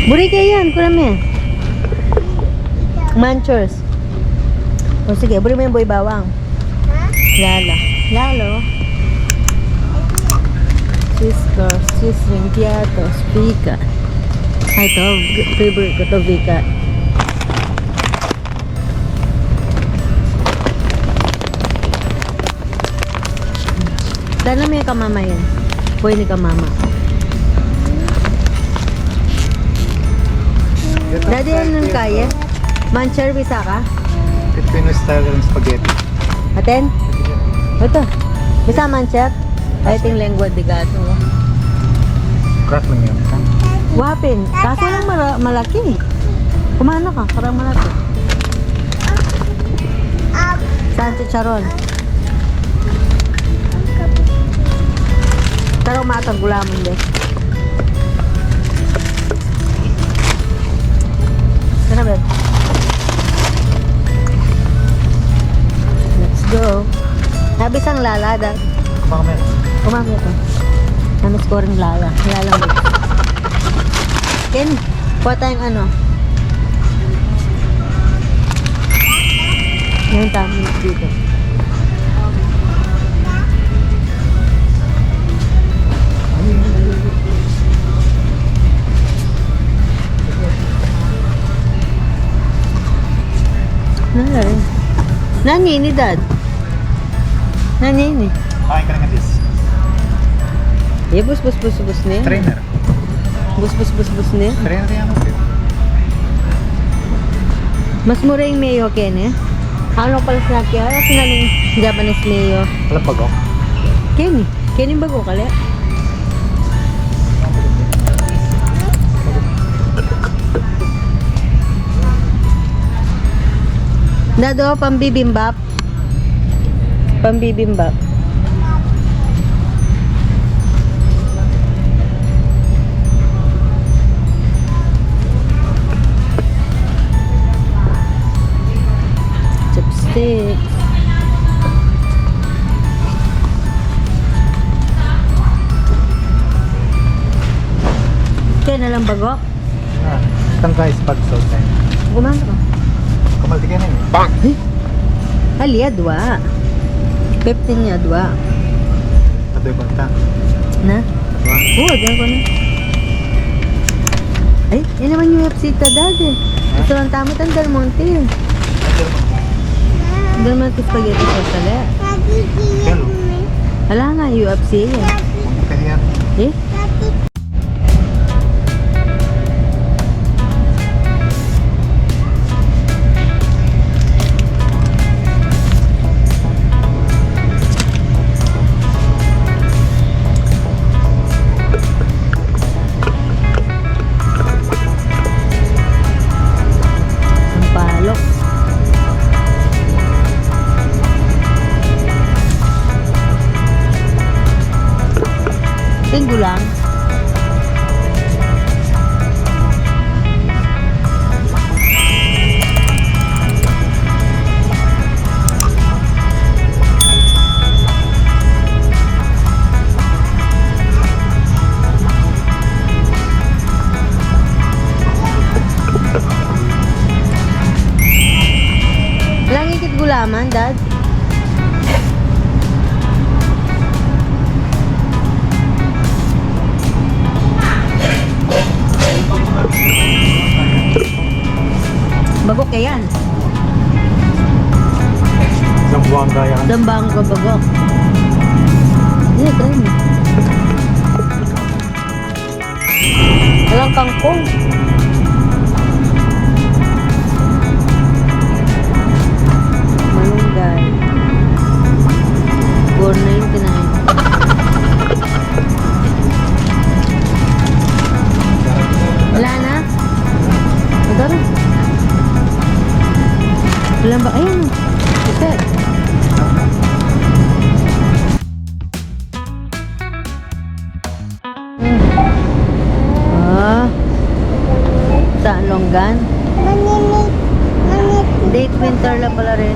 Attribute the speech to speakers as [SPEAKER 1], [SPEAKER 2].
[SPEAKER 1] Buri kayo yan, kurami. Manchers. O sige, buri mo yung boy bawang. Lalo. Lalo. Cisco, Sisling, Piato, Vika. Ay, ito. Favorite ko to, Vika. Dala mo yung kamama yun. Pwede ni kamama. Daddy, anong kaya? Mancher, bisa ka?
[SPEAKER 2] Filipino style ng spaghetti.
[SPEAKER 1] Aten? Ito. Bisa mancher? I think lengua de gato.
[SPEAKER 2] Crack lang yan.
[SPEAKER 1] Wapin. Kaso lang malaki. Kumana ka, parang malaki. Saan chicharon? Taro matang gulamon din. Sana ba? Let's go. Habis ang lala dad.
[SPEAKER 2] Kumamit.
[SPEAKER 1] Kumamit ko. Namis ko rin lala. Lalamig. Ken, kuha tayong ano. Ngayon tayo dito. Nangyari. Nanini dad. Nanini.
[SPEAKER 2] Kain ka na nga this.
[SPEAKER 1] Bus ni.
[SPEAKER 2] Trainer.
[SPEAKER 1] Bus ni.
[SPEAKER 2] Trainer yan ako.
[SPEAKER 1] Mas mura yung mayo ken eh. Ano pala sa kaya? Sinaling Japanese mayo.
[SPEAKER 2] Alam pag ako.
[SPEAKER 1] Ken. Ken yung bago kali. Dado, pambibimbap. Pambibimbap. Chopsticks. Kaya na lang bago.
[SPEAKER 2] Tangkay spag salt time.
[SPEAKER 1] Gumana ka.
[SPEAKER 2] Kamalti ka na yun.
[SPEAKER 1] Eh? Aliya, dua. 15 niya, dua.
[SPEAKER 2] Adoy banta.
[SPEAKER 1] Na? Oo, dyan ko na. Ay, yun naman yung UFC ta dati. Ito lang tamit ang Del Monte. Del Monte spaghetti sauce tala.
[SPEAKER 2] Hello.
[SPEAKER 1] Wala nga, UFC yan.
[SPEAKER 2] Kaya yan.
[SPEAKER 1] Eh? Sampalok. Tinggo lang. Langikit gulaman, dad. Bagok yan.
[SPEAKER 2] Zamboanga yan.
[SPEAKER 1] Dambang ko bagok. Iya, try mo. Walang kangkong. Malunggay. 4.99. Wala na? Ito rin. Wala ba? Ayun. Ito. Ah. Saan longgan? Date winter lang pala rin.